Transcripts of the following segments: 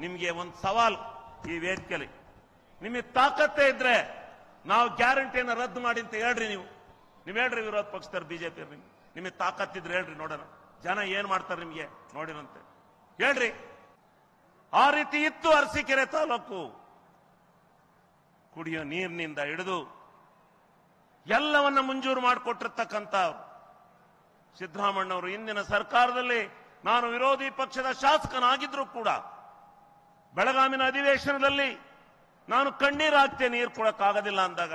ನಿಮ್ಗೆ ಒಂದು ಸವಾಲ್ ಈ ವೇದಿಕೆಯಲ್ಲಿ, ನಿಮಗೆ ತಾಕತ್ತೇ ಇದ್ರೆ ನಾವು ಗ್ಯಾರಂಟಿಯನ್ನು ರದ್ದು ಮಾಡಿ ಅಂತ ಹೇಳ್ರಿ. ನೀವು ಹೇಳ್ರಿ ವಿರೋಧ ಪಕ್ಷದವ್ರು ಬಿಜೆಪಿ ನಿಮಗೆ ತಾಕತ್ತಿದ್ರೆ ಹೇಳ್ರಿ, ನೋಡೋಣ ಜನ ಏನ್ ಮಾಡ್ತಾರೆ ನಿಮ್ಗೆ ನೋಡಿರಂತೆ ಹೇಳ್ರಿ. ಆ ರೀತಿ ಇತ್ತು ಅರಸೀಕೆರೆ ತಾಲೂಕು. ಕುಡಿಯೋ ನೀರಿನಿಂದ ಹಿಡಿದು ಎಲ್ಲವನ್ನ ಮಂಜೂರು ಮಾಡಿಕೊಟ್ಟಿರ್ತಕ್ಕಂಥ ಸಿದ್ದರಾಮಣ್ಣವರು ಇಂದಿನ ಸರ್ಕಾರದಲ್ಲಿ ನಾನು ವಿರೋಧಿ ಪಕ್ಷದ ಶಾಸಕನಾಗಿದ್ರು ಕೂಡ ಬೆಳಗಾವಿನ ಅಧಿವೇಶನದಲ್ಲಿ ನಾನು ಕಣ್ಣೀರು ಹಾಕ್ತೆ, ನೀರು ಕೊಡಕ್ಕಾಗೋದಿಲ್ಲ ಅಂದಾಗ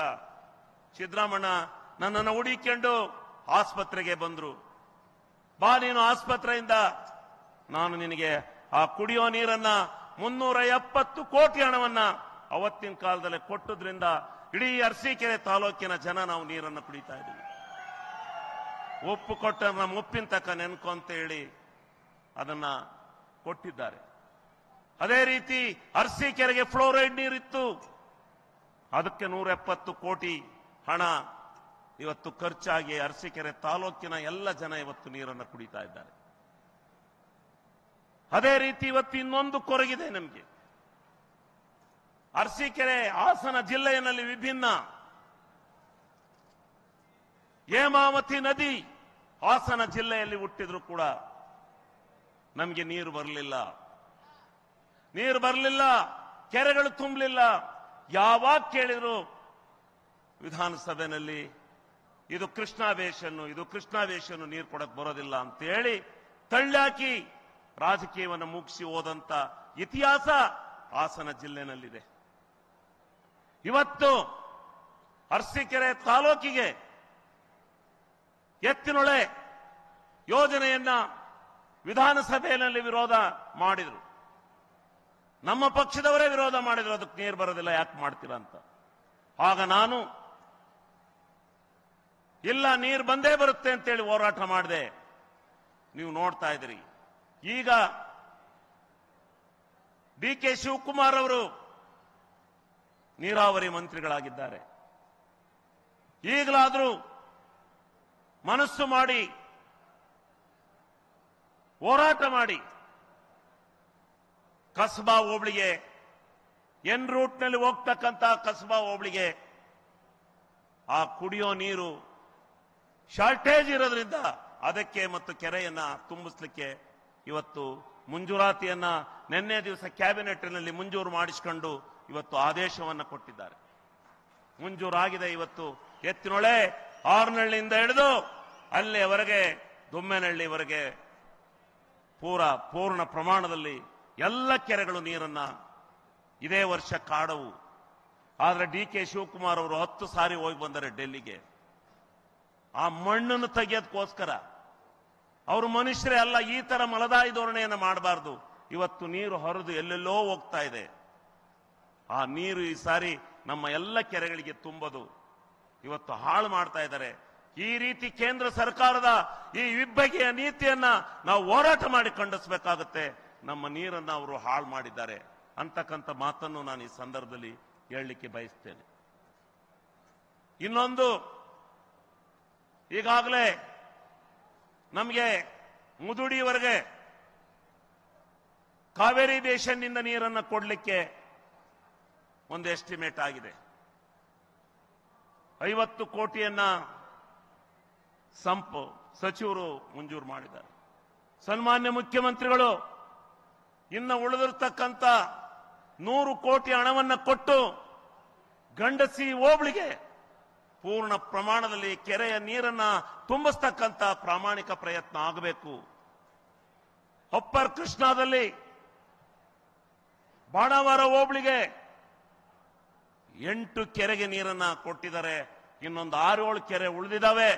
ಸಿದ್ದರಾಮಣ್ಣ ನನ್ನನ್ನು ಹುಡುಕಿಕೊಂಡು ಆಸ್ಪತ್ರೆಗೆ ಬಂದ್ರು. ಬಾ ನೀನು ಆಸ್ಪತ್ರೆಯಿಂದ ನಾನು ನಿನಗೆ ಆ ಕುಡಿಯೋ ನೀರನ್ನ 370 ಕೋಟಿ ಹಣವನ್ನ ಅವತ್ತಿನ ಕಾಲದಲ್ಲಿ ಕೊಟ್ಟದ್ರಿಂದ ಇಡೀ ಅರಸೀಕೆರೆ ತಾಲೂಕಿನ ಜನ ನಾವು ನೀರನ್ನು ಕುಡಿತಾ ಇದ್ದೀವಿ. ಒಪ್ಪು ಕೊಟ್ಟ ನಮ್ಮ ಒಪ್ಪಿನ ತಕ್ಕ ನೆನ್ಕೊ ಅಂತ ಹೇಳಿ ಅದನ್ನ ಕೊಟ್ಟಿದ್ದಾರೆ. ಅದೇ ರೀತಿ ಅರಸೀಕೆರೆಗೆ ಫ್ಲೋರೈಡ್ ನೀರಿತ್ತು, ಅದಕ್ಕೆ 170 ಕೋಟಿ ಹಣ ಇವತ್ತು ಖರ್ಚಾಗಿ ಅರಸೀಕೆರೆ ತಾಲೂಕಿನ ಎಲ್ಲ ಜನ ಇವತ್ತು ನೀರನ್ನು ಕುಡಿತಾ ಇದ್ದಾರೆ. ಅದೇ ರೀತಿ ಇವತ್ತು ಇನ್ನೊಂದು ಕೊರಗಿದೆ ನಮಗೆ. ಅರಸೀಕೆರೆ ಹಾಸನ ಜಿಲ್ಲೆಯಲ್ಲಿ ವಿಭಿನ್ನ ಹೇಮಾವತಿ ನದಿ ಹಾಸನ ಜಿಲ್ಲೆಯಲ್ಲಿ ಹುಟ್ಟಿದ್ರು ಕೂಡ ನಮಗೆ ನೀರು ಬರಲಿಲ್ಲ, ಕೆರೆಗಳು ತುಂಬಲಿಲ್ಲ. ಯಾವಾಗ ಕೇಳಿದ್ರು ವಿಧಾನಸಭೆಯಲ್ಲಿ ಇದು ಕೃಷ್ಣಾ ಬೇಷನ್ನು ನೀರು ಕೊಡಕ್ ಬರೋದಿಲ್ಲ ಅಂತ ಹೇಳಿ ತಳ್ಳಾಕಿ ರಾಜಕೀಯವನ್ನು ಮುಗಿಸಿ ಹೋದಂತ ಇತಿಹಾಸ ಹಾಸನ ಜಿಲ್ಲೆನಲ್ಲಿದೆ. ಇವತ್ತು ಅರಸೀಕೆರೆ ತಾಲೂಕಿಗೆ ಎತ್ತಿನೊಳೆ ಯೋಜನೆಯನ್ನ ವಿಧಾನಸಭೆಯಲ್ಲಿ ವಿರೋಧ ಮಾಡಿದ್ರು. ನಮ್ಮ ಪಕ್ಷದವರೇ ವಿರೋಧ ಮಾಡಿದ್ರು, ಅದಕ್ಕೆ ನೀರು ಬರೋದಿಲ್ಲ ಯಾಕೆ ಮಾಡ್ತೀರಾ ಅಂತ. ಆಗ ನಾನು ಇಲ್ಲ ನೀರು ಬಂದೇ ಬರುತ್ತೆ ಅಂತೇಳಿ ಹೋರಾಟ ಮಾಡಿದೆ. ನೀವು ನೋಡ್ತಾ ಇದ್ದೀರಿ, ಈಗ ಡಿ ಕೆ ಶಿವಕುಮಾರ್ ಅವರು ನೀರಾವರಿ ಮಂತ್ರಿಗಳಾಗಿದ್ದಾರೆ. ಈಗಲಾದರೂ ಮನಸ್ಸು ಮಾಡಿ ಹೋರಾಟ ಮಾಡಿ ಕಸಬಾ ಹೋಬಳಿಗೆ ಎನ್ ರೂಟ್ನಲ್ಲಿ ಹೋಗ್ತಕ್ಕಂಥ ಕಸಬಾ ಹೋಬಳಿಗೆ ಆ ಕುಡಿಯೋ ನೀರು ಶಾರ್ಟೇಜ್ ಇರೋದ್ರಿಂದ ಅದಕ್ಕೆ ಮತ್ತು ಕೆರೆಯನ್ನ ತುಂಬಿಸ್ಲಿಕ್ಕೆ ಇವತ್ತು ಮಂಜೂರಾತಿಯನ್ನ ನಿನ್ನೆ ದಿವಸ ಕ್ಯಾಬಿನೆಟ್ನಲ್ಲಿ ಮಂಜೂರು ಮಾಡಿಸಿಕೊಂಡು ಇವತ್ತು ಆದೇಶವನ್ನು ಕೊಟ್ಟಿದ್ದಾರೆ. ಮಂಜೂರಾಗಿದೆ. ಇವತ್ತು ಎತ್ತಿನೊಳೆ ಆರ್ನಹಳ್ಳಿಯಿಂದ ಹಿಡಿದು ಅಲ್ಲಿಯವರೆಗೆ ದೊಮ್ಮೆನಹಳ್ಳಿವರೆಗೆ ಪೂರ್ಣ ಪ್ರಮಾಣದಲ್ಲಿ ಎಲ್ಲ ಕೆರೆಗಳು ನೀರನ್ನ ಇದೇ ವರ್ಷ ಕಾಡವು. ಆದ್ರೆ ಡಿ ಕೆ ಶಿವಕುಮಾರ್ ಅವರು 10 ಸಾರಿ ಹೋಗಿ ಬಂದರೆ ಡೆಲ್ಲಿಗೆ. ಆ ಮಣ್ಣನ್ನು ತೆಗೆಯೋದಕ್ಕೋಸ್ಕರ ಅವರು ಮನುಷ್ಯರೇ ಅಲ್ಲ, ಈ ತರ ಮಲದಾಯಿ ಧೋರಣೆಯನ್ನು ಮಾಡಬಾರ್ದು. ಇವತ್ತು ನೀರು ಹರಿದು ಎಲ್ಲೆಲ್ಲೋ ಹೋಗ್ತಾ ಇದೆ. ಆ ನೀರು ಈ ಸಾರಿ ನಮ್ಮ ಎಲ್ಲ ಕೆರೆಗಳಿಗೆ ತುಂಬೋದು ಇವತ್ತು ಹಾಳು ಮಾಡ್ತಾ ಇದ್ದಾರೆ. ಈ ರೀತಿ ಕೇಂದ್ರ ಸರ್ಕಾರದ ಈ ವಿಬ್ಬಗೆಯ ನೀತಿಯನ್ನ ನಾವು ಹೋರಾಟ ಮಾಡಿ ಖಂಡಿಸಬೇಕಾಗುತ್ತೆ. ನಮ್ಮ ನೀರನ್ನ ಅವರು ಹಾಳು ಮಾಡಿದ್ದಾರೆ ಅಂತಕ್ಕಂಥ ಮಾತನ್ನು ನಾನು ಈ ಸಂದರ್ಭದಲ್ಲಿ ಹೇಳಲಿಕ್ಕೆ ಬಯಸ್ತೇನೆ. ಇನ್ನೊಂದು, ಈಗಾಗಲೇ ನಮಗೆ ಮುದುಡಿಯವರೆಗೆ ಕಾವೇರಿ ಬೇಷನ್ನಿಂದ ನೀರನ್ನು ಕೊಡಲಿಕ್ಕೆ ಒಂದು ಎಸ್ಟಿಮೇಟ್ ಆಗಿದೆ. 50 ಕೋಟಿಯನ್ನ ಸಚಿವರು ಮಂಜೂರು ಮಾಡಿದ್ದಾರೆ. ಸನ್ಮಾನ್ಯ ಮುಖ್ಯಮಂತ್ರಿಗಳು ಇನ್ನು ಉಳಿದಿರತಕ್ಕಂಥ 100 ಕೋಟಿ ಹಣವನ್ನು ಕೊಟ್ಟು ಗಂಡಸಿ ಹೋಬಳಿಗೆ ಪೂರ್ಣ ಪ್ರಮಾಣದಲ್ಲಿ ಕೆರೆಯ ನೀರನ್ನ ತುಂಬಿಸ್ತಕ್ಕಂಥ ಪ್ರಾಮಾಣಿಕ ಪ್ರಯತ್ನ ಆಗಬೇಕು. ಅಪ್ಪರ್ ಕೃಷ್ಣಾದಲ್ಲಿ ಬಾಣಾವರ ಹೋಬಳಿಗೆ 8 ಕೆರೆಗೆ ನೀರನ್ನ ಕೊಟ್ಟಿದ್ದಾರೆ. ಇನ್ನೊಂದು 6-7 ಕೆರೆ ಉಳಿದಿದ್ದಾವೆ.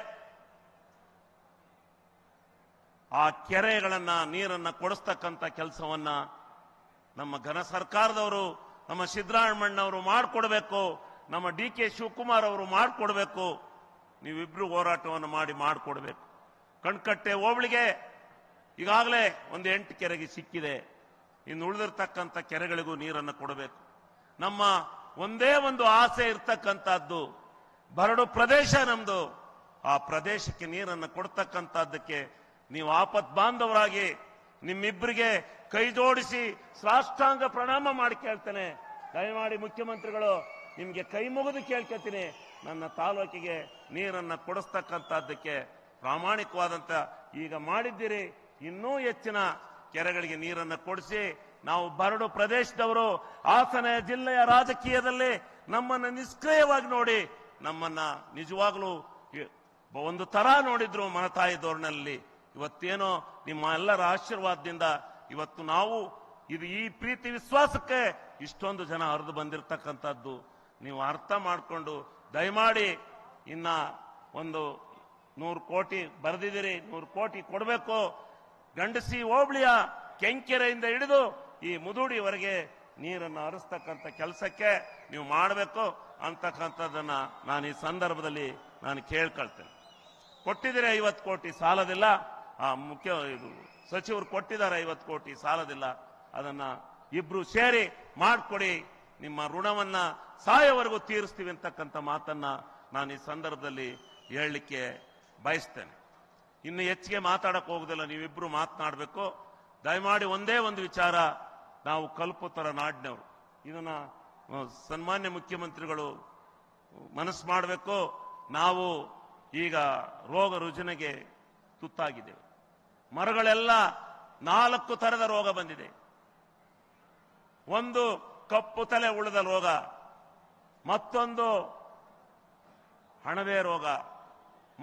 ಆ ಕೆರೆಗಳನ್ನ ನೀರನ್ನ ಕೊಡಿಸ್ತಕ್ಕಂಥ ಕೆಲಸವನ್ನ ನಮ್ಮ ಘನ ಸರ್ಕಾರದವರು, ನಮ್ಮ ಸಿದ್ದರಾಮಣ್ಣವರು ಮಾಡಿಕೊಡ್ಬೇಕು, ನಮ್ಮ ಡಿ ಕೆ ಶಿವಕುಮಾರ್ ಅವರು ಮಾಡಿಕೊಡ್ಬೇಕು. ನೀವಿಬ್ರು ಹೋರಾಟವನ್ನು ಮಾಡಿಕೊಡ್ಬೇಕು. ಕಣ್ಕಟ್ಟೆ ಹೋಬಳಿಗೆ ಈಗಾಗಲೇ ಒಂದು 8 ಕೆರೆಗೆ ಸಿಕ್ಕಿದೆ. ಇನ್ನು ಉಳಿದಿರ್ತಕ್ಕಂಥ ಕೆರೆಗಳಿಗೂ ನೀರನ್ನು ಕೊಡಬೇಕು. ನಮ್ಮ ಒಂದೇ ಒಂದು ಆಸೆ ಇರ್ತಕ್ಕಂಥದ್ದು, ಬರಡು ಪ್ರದೇಶ ನಮ್ದು. ಆ ಪ್ರದೇಶಕ್ಕೆ ನೀರನ್ನು ಕೊಡ್ತಕ್ಕಂಥದ್ದಕ್ಕೆ ನೀವು ಆಪತ್ ಬಾಂಧವರಾಗಿ ನಿಮ್ಮಿಬ್ಬರಿಗೆ ಕೈ ಜೋಡಿಸಿ ಸಾಷ್ಟಾಂಗ ಪ್ರಣಾಮ ಮಾಡಿ ಕೇಳ್ತೇನೆ. ದಯಮಾಡಿ ಮುಖ್ಯಮಂತ್ರಿಗಳು ನಿಮ್ಗೆ ಕೈ ಮುಗಿದು ಕೇಳ್ಕೊತೀನಿ, ನನ್ನ ತಾಲೂಕಿಗೆ ನೀರನ್ನ ಕೊಡಿಸ್ತಕ್ಕಂಥದ್ದಕ್ಕೆ ಪ್ರಾಮಾಣಿಕವಾದಂತ ಈಗ ಮಾಡಿದ್ದೀರಿ. ಇನ್ನೂ ಹೆಚ್ಚಿನ ಕೆರೆಗಳಿಗೆ ನೀರನ್ನ ಕೊಡಿಸಿ. ನಾವು ಬರಡು ಪ್ರದೇಶದವರು, ಹಾಸನ ಜಿಲ್ಲೆಯ ರಾಜಕೀಯದಲ್ಲಿ ನಮ್ಮನ್ನ ನಿಷ್ಕ್ರಿಯವಾಗಿ ನೋಡಿ, ನಮ್ಮನ್ನ ನಿಜವಾಗ್ಲೂ ಒಂದು ತರ ನೋಡಿದ್ರು ಮನತಾಯಿ ಧೋರಣೆಯಲ್ಲಿ. ಇವತ್ತೇನೋ ನಿಮ್ಮ ಎಲ್ಲರ ಆಶೀರ್ವಾದದಿಂದ ಇವತ್ತು ನಾವು ಈ ಪ್ರೀತಿ ವಿಶ್ವಾಸಕ್ಕೆ ಇಷ್ಟೊಂದು ಜನ ಹರಿದು ಬಂದಿರತಕ್ಕಂಥದ್ದು ನೀವು ಅರ್ಥ ಮಾಡಿಕೊಂಡು ದಯಮಾಡಿ ಇನ್ನ ಒಂದು 100 ಕೋಟಿ ಬರೆದಿದ್ದೀರಿ, 100 ಕೋಟಿ ಕೊಡಬೇಕು. ಗಂಡಸಿ ಹೋಬಳಿಯ ಕೆಂಕೆರೆಯಿಂದ ಹಿಡಿದು ಈ ಮುದುಡಿವರೆಗೆ ನೀರನ್ನು ಹರಿಸ್ತಕ್ಕಂಥ ಕೆಲಸಕ್ಕೆ ನೀವು ಮಾಡಬೇಕು ಅಂತಕ್ಕಂಥದ್ದನ್ನ ನಾನು ಈ ಸಂದರ್ಭದಲ್ಲಿ ನಾನು ಕೇಳ್ಕೊಳ್ತೇನೆ. ಕೊಟ್ಟಿದ್ದೀರಿ 50 ಕೋಟಿ, ಸಾಲದಿಲ್ಲ. ಸಚಿವರು ಕೊಟ್ಟಿದ್ದಾರೆ 50 ಕೋಟಿ, ಸಾಲದಿಲ್ಲ. ಅದನ್ನ ಇಬ್ರು ಸೇರಿ ಮಾಡಿಕೊಡಿ, ನಿಮ್ಮ ಋಣವನ್ನ ಸಾಯವರೆಗೂ ತೀರಿಸ್ತೀವಿ ಅಂತಕ್ಕಂಥ ಮಾತನ್ನ ನಾನು ಈ ಸಂದರ್ಭದಲ್ಲಿ ಹೇಳಲಿಕ್ಕೆ ಬಯಸ್ತೇನೆ. ಇನ್ನು ಹೆಚ್ಚಿಗೆ ಮಾತಾಡಕ್ ಹೋಗುದಿಲ್ಲ, ನೀವಿಬ್ರು ಮಾತನಾಡಬೇಕು. ದಯಮಾಡಿ ಒಂದೇ ಒಂದು ವಿಚಾರ, ನಾವು ಕಲ್ಪುತ್ತರ ನಾಡಿನವರು, ಇದನ್ನ ಸನ್ಮಾನ್ಯ ಮುಖ್ಯಮಂತ್ರಿಗಳು ಮನಸ್ಸು ಮಾಡಬೇಕು. ನಾವು ಈಗ ರೋಗ ರುಜಿನಗೆ ತುತ್ತಾಗಿದ್ದೇವೆ. ಮರಗಳೆಲ್ಲ 4 ತರದ ರೋಗ ಬಂದಿದೆ. ಒಂದು ಕಪ್ಪು ತಲೆ ಉಳಿದ ರೋಗ, ಮತ್ತೊಂದು ಹಣವೆ ರೋಗ,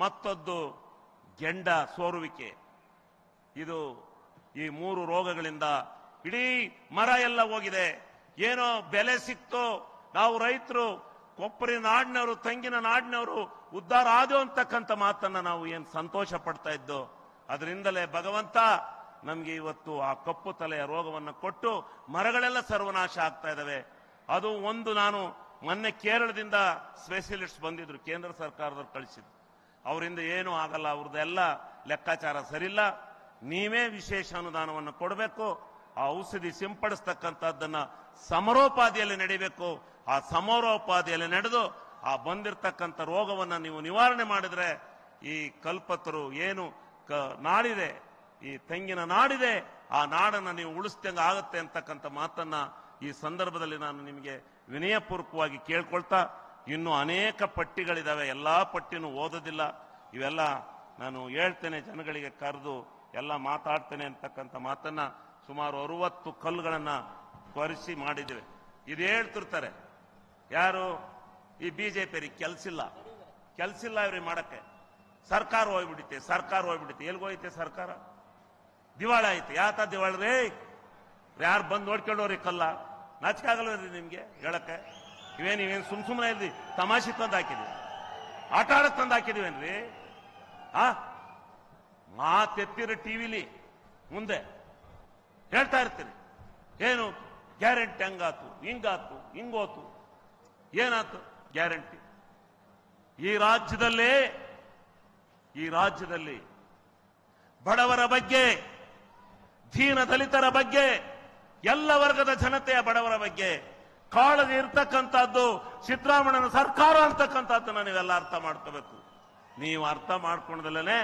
ಮತ್ತೊಂದು ಗೆಂಡ ಸೋರುವಿಕೆ. ಇದು ಈ 3 ರೋಗಗಳಿಂದ ಇಡೀ ಮರ ಎಲ್ಲ ಹೋಗಿದೆ. ಏನೋ ಬೆಲೆ ಸಿಕ್ತು, ನಾವು ರೈತರು ಕೊಪ್ಪರಿ ನಾಡಿನವರು, ತೆಂಗಿನ ನಾಡಿನವರು ಉದ್ಧಾರ ಆದೋ ಅಂತಕ್ಕಂಥ ಮಾತನ್ನ ನಾವು ಏನು ಸಂತೋಷ ಪಡ್ತಾ ಇದ್ದೋ, ಅದರಿಂದಲೇ ಭಗವಂತ ನಮ್ಗೆ ಇವತ್ತು ಆ ಕಪ್ಪು ತಲೆಯ ರೋಗವನ್ನು ಕೊಟ್ಟು ಮರಗಳೆಲ್ಲ ಸರ್ವನಾಶ ಆಗ್ತಾ ಇದಾವೆ. ಅದು ಒಂದು, ನಾನು ಮೊನ್ನೆ ಕೇರಳದಿಂದ ಸ್ಪೆಷಲಿಸ್ಟ್ ಬಂದಿದ್ರು, ಕೇಂದ್ರ ಸರ್ಕಾರದವ್ರು ಕಳಿಸಿದ್ರು. ಅವರಿಂದ ಏನೂ ಆಗಲ್ಲ, ಅವ್ರದ್ದೆಲ್ಲ ಲೆಕ್ಕಾಚಾರ ಸರಿಲ್ಲ, ನೀವೇ ವಿಶೇಷ ಅನುದಾನವನ್ನು ಕೊಡಬೇಕು, ಆ ಔಷಧಿ ಸಿಂಪಡಿಸ್ತಕ್ಕಂಥದ್ದನ್ನ ಸಮರೋಪಾದಿಯಲ್ಲಿ ನಡಿಬೇಕು. ಆ ಸಮರೋಪಾದಿಯಲ್ಲಿ ನಡೆದು ಆ ಬಂದಿರತಕ್ಕಂಥ ರೋಗವನ್ನ ನೀವು ನಿವಾರಣೆ ಮಾಡಿದ್ರೆ ಈ ಕಲ್ಪತರು ಏನು ನಾಡಿದೆ, ಈ ತೆಂಗಿನ ನಾಡಿದೆ, ಆ ನಾಡನ್ನ ನೀವು ಉಳಿಸ್ದಂಗೆ ಆಗುತ್ತೆ ಅಂತಕ್ಕಂಥ ಮಾತನ್ನ ಈ ಸಂದರ್ಭದಲ್ಲಿ ನಾನು ನಿಮಗೆ ವಿನಯಪೂರ್ವಕವಾಗಿ ಕೇಳ್ಕೊಳ್ತಾ, ಇನ್ನು ಅನೇಕ ಪಟ್ಟಿಗಳಿದಾವೆ, ಎಲ್ಲಾ ಪಟ್ಟಿನೂ ಓದೋದಿಲ್ಲ. ಇವೆಲ್ಲ ನಾನು ಹೇಳ್ತೇನೆ, ಜನಗಳಿಗೆ ಕರೆದು ಎಲ್ಲ ಮಾತಾಡ್ತೇನೆ ಅಂತಕ್ಕಂಥ ಮಾತನ್ನ ಸುಮಾರು 60 ಕಲ್ಲುಗಳನ್ನ ಕೊರೆಸಿ ಮಾಡಿದ್ದೇವೆ. ಇದು ಹೇಳ್ತಿರ್ತಾರೆ ಯಾರು, ಈ ಬಿಜೆಪಿಯರಿಗೆ ಕೆಲ್ಸಿಲ್ಲ ಇವ್ರಿಗೆ ಮಾಡಕ್ಕೆ. ಸರ್ಕಾರ ಹೋಗ್ಬಿಡುತ್ತೆ, ಎಲ್ಗೋಯ್ತೆ ಸರ್ಕಾರ? ದಿವಾಳ ಐತೆ. ಯಾತ ದಿವಾಳ ರೀ? ಯಾರು ಬಂದು ನೋಡ್ಕೊಂಡವ್ರಿ ಕಲ್ಲ? ನಾಚಿಕೆ ಆಗಲ್ವೇನ್ರಿ ನಿಮ್ಗೆ ಹೇಳಕ್ಕೆ? ನೀವೇನು ಸುಮ್ಮನೆ ಇಲ್ರಿ, ತಮಾಷೆ ತಂದು ಹಾಕಿದ್ವಿ, ಆಟ ಆಡಕ್ ತಂದು ಹಾಕಿದೀವೇನ್ರಿ? ಮಾತೆತ್ತಿರ ಟಿವಿಲಿ ಮುಂದೆ ಹೇಳ್ತಾ ಇರ್ತೀರಿ, ಏನು ಗ್ಯಾರಂಟಿ ಹಂಗಾತು, ಹಿಂಗಾತು, ಹಿಂಗೋತು, ಏನಾತು ಗ್ಯಾರಂಟಿ? ಈ ರಾಜ್ಯದಲ್ಲಿ ಬಡವರ ಬಗ್ಗೆ, ದೀನ ದಲಿತರ ಬಗ್ಗೆ, ಎಲ್ಲ ವರ್ಗದ ಜನತೆಯ ಬಡವರ ಬಗ್ಗೆ ಕಾಳಜಿ ಇರ್ತಕ್ಕಂಥದ್ದು ಸಿದ್ದರಾಮಯ್ಯನ ಸರ್ಕಾರ ಅಂತಕ್ಕಂಥದ್ದನ್ನ ನೀವೆಲ್ಲ ಅರ್ಥ ಮಾಡ್ಕೋಬೇಕು. ನೀವು ಅರ್ಥ ಮಾಡ್ಕೊಂಡದಲ್ಲೇ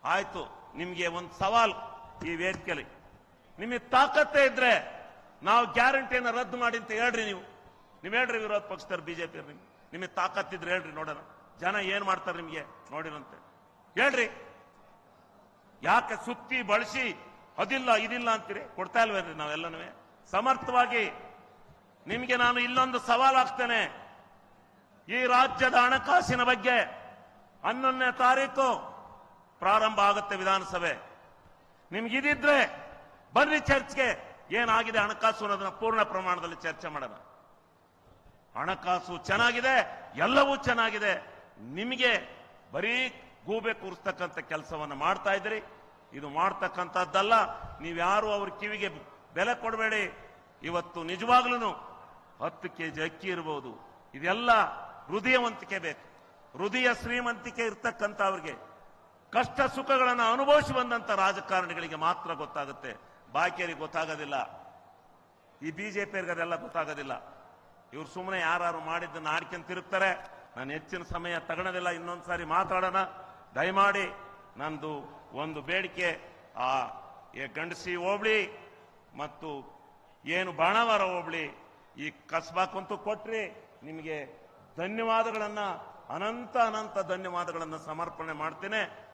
ಆಯ್ತು. ನಿಮ್ಗೆ ಒಂದು ಸವಾಲ್ ಈ ವೇದಿಕೆಯಲ್ಲಿ, ನಿಮಗೆ ತಾಕತ್ತೇ ಇದ್ರೆ ನಾವು ಗ್ಯಾರಂಟಿಯನ್ನು ರದ್ದು ಮಾಡಿ ಅಂತ ಹೇಳ್ರಿ. ನೀವು ಹೇಳ್ರಿ, ವಿರೋಧ ಪಕ್ಷದವ್ರು ಬಿಜೆಪಿ ನಿಮಗೆ ತಾಕತ್ತಿದ್ರೆ ಹೇಳ್ರಿ, ನೋಡೋಣ ಜನ ಏನ್ ಮಾಡ್ತಾರೆ ನಿಮ್ಗೆ ನೋಡಿರಂತೆ ಹೇಳ್ರಿ. ಯಾಕೆ ಸುತ್ತಿ ಬಳಸಿ ಅದಿಲ್ಲ ಇದಿಲ್ಲ ಅಂತೀರಿ? ಕೊಡ್ತಾ ಇಲ್ವೇನ್ರಿ ನಾವೆಲ್ಲನೂ ಸಮರ್ಥವಾಗಿ? ನಿಮ್ಗೆ ನಾನು ಇಲ್ಲೊಂದು ಸವಾಲ್ ಹಾಕ್ತೇನೆ. ಈ ರಾಜ್ಯದ ಹಣಕಾಸಿನ ಬಗ್ಗೆ 11ನೇ ತಾರೀಕು ಪ್ರಾರಂಭ ಆಗುತ್ತೆ ವಿಧಾನಸಭೆ. ನಿಮ್ಗಿದ್ರೆ ಬರ್ರಿ ಚರ್ಚ್ಗೆ, ಏನಾಗಿದೆ ಹಣಕಾಸು ಅನ್ನೋದನ್ನ ಪೂರ್ಣ ಪ್ರಮಾಣದಲ್ಲಿ ಚರ್ಚೆ ಮಾಡೋಣ. ಹಣಕಾಸು ಚೆನ್ನಾಗಿದೆ, ಎಲ್ಲವೂ ಚೆನ್ನಾಗಿದೆ. ನಿಮಗೆ ಬರೀ ಗೂಬೆ ಕೂರಿಸ್ತಕ್ಕಂಥ ಕೆಲಸವನ್ನ ಮಾಡ್ತಾ ಇದ್ರಿ. ಇದು ಮಾಡ್ತಕ್ಕಂಥದ್ದಲ್ಲ. ನೀವ್ಯಾರು ಅವ್ರ ಕಿವಿಗೆ ಬೆಲೆ ಕೊಡಬೇಡಿ. ಇವತ್ತು ನಿಜವಾಗ್ಲೂ 10 ಕೆಜಿ ಅಕ್ಕಿ ಇರಬಹುದು. ಇದೆಲ್ಲ ಹೃದಯವಂತಿಕೆ ಬೇಕು, ಹೃದಯ ಶ್ರೀಮಂತಿಕೆ ಇರ್ತಕ್ಕಂಥ ಅವ್ರಿಗೆ ಕಷ್ಟ ಸುಖಗಳನ್ನು ಅನುಭವಿಸಿ ಬಂದಂತ ರಾಜಕಾರಣಿಗಳಿಗೆ ಮಾತ್ರ ಗೊತ್ತಾಗುತ್ತೆ, ಬಾಕಿಯರಿಗೆ ಗೊತ್ತಾಗೋದಿಲ್ಲ. ಈ ಬಿಜೆಪಿಯರಿಗೆ ಅದೆಲ್ಲ ಗೊತ್ತಾಗೋದಿಲ್ಲ. ಇವ್ರು ಸುಮ್ಮನೆ ಯಾರು ಮಾಡಿದ್ದನ್ನು ಆಡ್ಕೊಂಡು ತಿರುಗ್ತಾರೆ. ನಾನು ಹೆಚ್ಚಿನ ಸಮಯ ತಗೊಳ್ಳೋದಿಲ್ಲ, ಇನ್ನೊಂದ್ಸಾರಿ ಮಾತಾಡೋಣ. ದಯಮಾಡಿ ನಂದು ಒಂದು ಬೇಡಿಕೆ, ಆ ಗಂಡಸಿ ಹೋಬಳಿ ಮತ್ತು ಏನು ಬಾಣಾವರ ಹೋಬಳಿ ಈ ಕಸ್ಬಾಕ್ಕಂತೂ ಕೊಟ್ರಿ, ನಿಮಗೆ ಧನ್ಯವಾದಗಳನ್ನ ಅನಂತ ಧನ್ಯವಾದಗಳನ್ನು ಸಮರ್ಪಣೆ ಮಾಡ್ತೇನೆ.